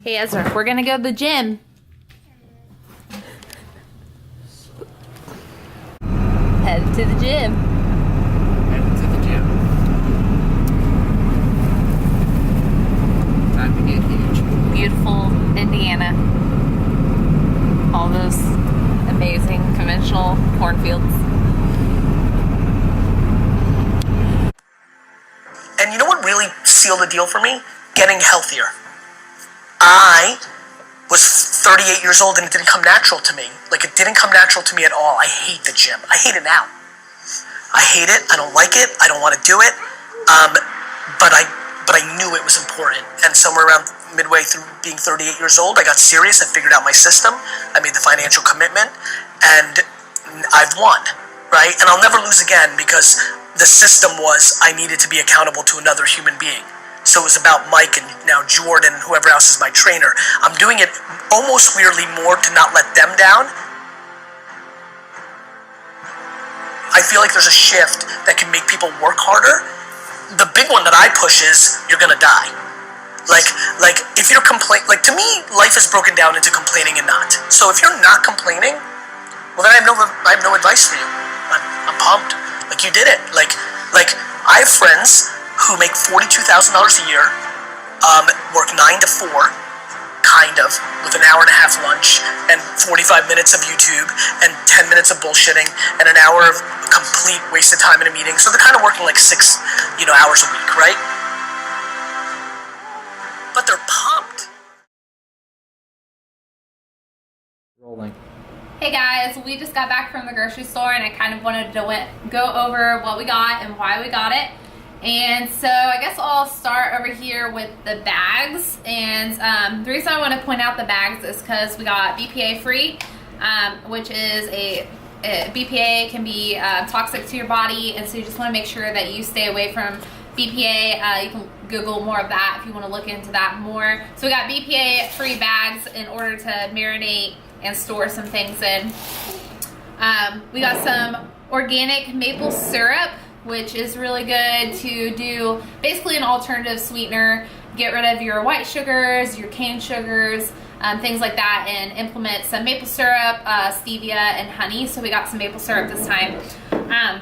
Hey Ezra, we're gonna go to the gym. Head to the gym. Headed to the gym. Time to get huge. Beautiful Indiana. All those amazing conventional cornfields. And you know what really sealed the deal for me? Getting healthier. I was 38 years old and it didn't come natural to me. Like, it didn't come natural to me at all. I hate the gym. I hate it now. I hate it. I don't like it. I don't want to do it. But I knew it was important. And somewhere around midway through being 38 years old, I got serious. I figured out my system. I made the financial commitment. And I've won, right? And I'll never lose again because the system was I needed to be accountable to another human being. So it was about Mike and now Jordan and whoever else is my trainer. I'm doing it almost weirdly more to not let them down. I feel like there's a shift that can make people work harder. The big one that I push is you're gonna die. Like if you're like to me, life is broken down into complaining and not. So if you're not complaining, well then I have no advice for you. I'm pumped. Like, you did it. Like I have friends who make $42,000 a year, work 9 to 4, kind of, with an hour and a half lunch, and 45 minutes of YouTube, and 10 minutes of bullshitting, and an hour of complete waste of time in a meeting. So they're kind of working like 6, hours a week, right? But they're pumped. Rolling. Hey guys, we just got back from the grocery store and I kind of wanted to go over what we got and why we got it. And so I guess I'll start over here with the bags. And the reason I want to point out the bags is because we got BPA free, which is BPA can be toxic to your body, and so you just want to make sure that you stay away from BPA. You can Google more of that if you want to look into that more. So we got BPA free bags in order to marinate and store some things in. We got some organic maple syrup, which is really good to do basically an alternative sweetener. Get rid of your white sugars, your cane sugars, things like that, and implement some maple syrup, stevia, and honey. So we got some maple syrup this time. I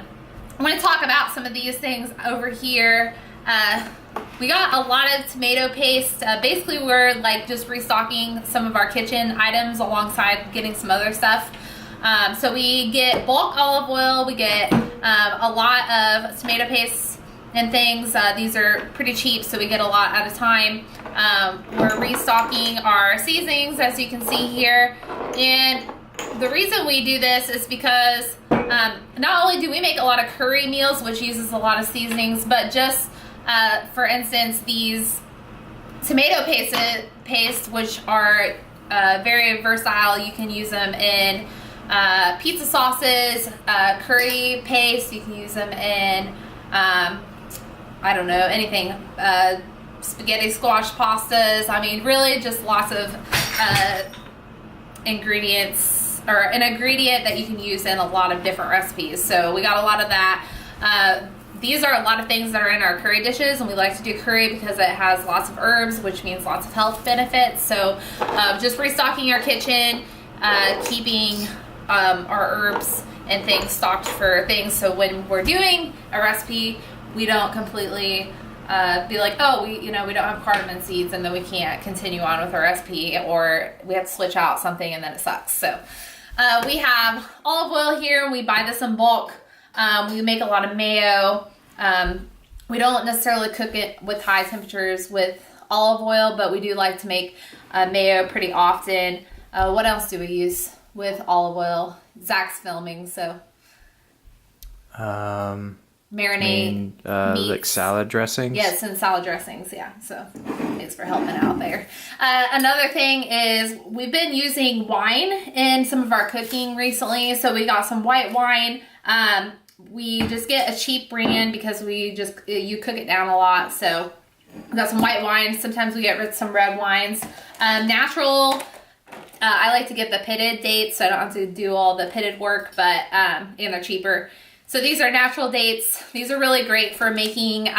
want to talk about some of these things over here. We got a lot of tomato paste. Basically, we're like just restocking some of our kitchen items alongside getting some other stuff. So we get bulk olive oil, we get a lot of tomato paste and things. These are pretty cheap, so we get a lot at a time. We're restocking our seasonings, as you can see here. And the reason we do this is because not only do we make a lot of curry meals, which uses a lot of seasonings, but just for instance, these tomato paste, which are very versatile. You can use them in pizza sauces, curry paste. You can use them in, I don't know, anything, spaghetti squash pastas. I mean, really just lots of ingredients, or an ingredient that you can use in a lot of different recipes. So we got a lot of that. These are a lot of things that are in our curry dishes, and we like to do curry because it has lots of herbs, which means lots of health benefits. So just restocking our kitchen, keeping our herbs and things stocked for things, so when we're doing a recipe, we don't completely be like, oh, we don't have cardamom seeds, and then we can't continue on with our recipe, or we have to switch out something and then it sucks. So we have olive oil here, and we buy this in bulk. We make a lot of mayo. We don't necessarily cook it with high temperatures with olive oil, but we do like to make mayo pretty often. What else do we use with olive oil? Zach's filming, so marinate like salad dressings. Yes, and salad dressings. Yeah, so thanks for helping out there. Another thing is we've been using wine in some of our cooking recently. So we got some white wine. We just get a cheap brand because you cook it down a lot. So we got some white wine. Sometimes we get some red wines. Natural. I like to get the pitted dates, so I don't have to do all the pitted work, but and they're cheaper. So these are natural dates. These are really great for making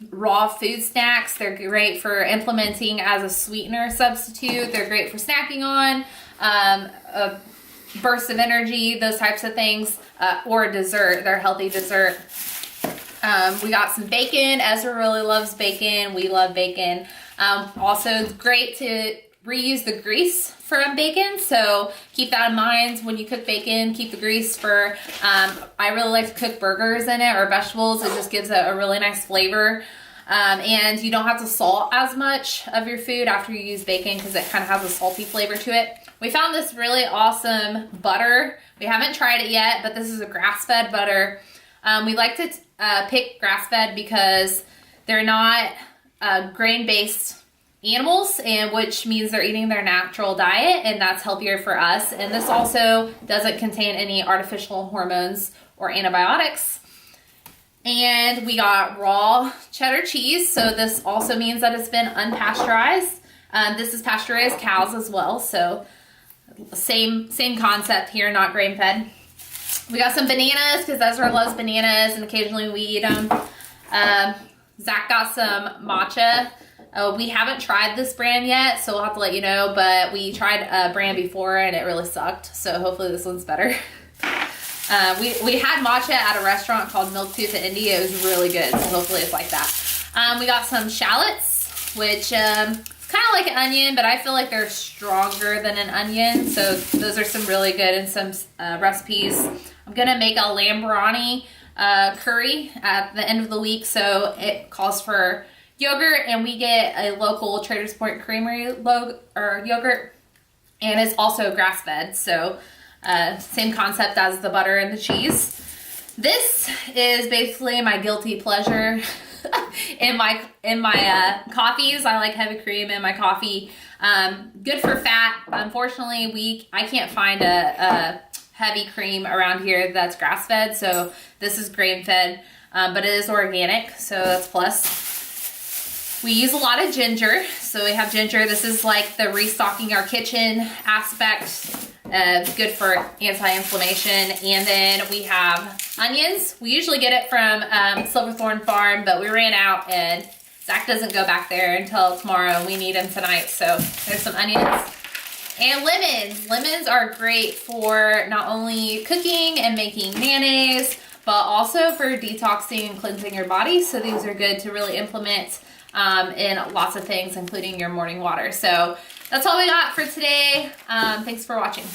raw food snacks. They're great for implementing as a sweetener substitute. They're great for snacking on, a burst of energy, those types of things, or a dessert. They're a healthy dessert. We got some bacon. Ezra really loves bacon. We love bacon. Also, it's great to reuse the grease from bacon, so keep that in mind when you cook bacon. Keep the grease for, I really like to cook burgers in it or vegetables. It just gives a really nice flavor. And you don't have to salt as much of your food after you use bacon because it kind of has a salty flavor to it. We found this really awesome butter. We haven't tried it yet, but this is a grass-fed butter. We like to pick grass-fed because they're not grain-based animals, and which means they're eating their natural diet, and that's healthier for us. And this also doesn't contain any artificial hormones or antibiotics. And we got raw cheddar cheese, so this also means that it's been unpasteurized. This is pasteurized cows as well, so same concept here, not grain-fed. We got some bananas because Ezra loves bananas, and occasionally we eat them. Zach got some matcha. We haven't tried this brand yet, so we'll have to let you know, but we tried a brand before and it really sucked, so hopefully this one's better. We had matcha at a restaurant called Milktooth in India. It was really good, so hopefully it's like that. We got some shallots, which kind of like an onion, but I feel like they're stronger than an onion, so those are some really good and some recipes. I'm going to make a lamb biryani curry at the end of the week, so it calls for yogurt, and we get a local Traders Point Creamery yogurt, and it's also grass-fed, so same concept as the butter and the cheese. This is basically my guilty pleasure in my coffees. I like heavy cream in my coffee. Good for fat. Unfortunately, I can't find a heavy cream around here that's grass-fed, so this is grain-fed, but it is organic, so that's plus. We use a lot of ginger, so we have ginger. This is like the restocking our kitchen aspect. Good for anti-inflammation. And then we have onions. We usually get it from Silverthorn Farm, but we ran out, and Zach doesn't go back there until tomorrow. We need him tonight, so there's some onions. And lemons. Lemons are great for not only cooking and making mayonnaise, but also for detoxing and cleansing your body. So these are good to really implement in lots of things, including your morning water. So that's all we got for today. Thanks for watching.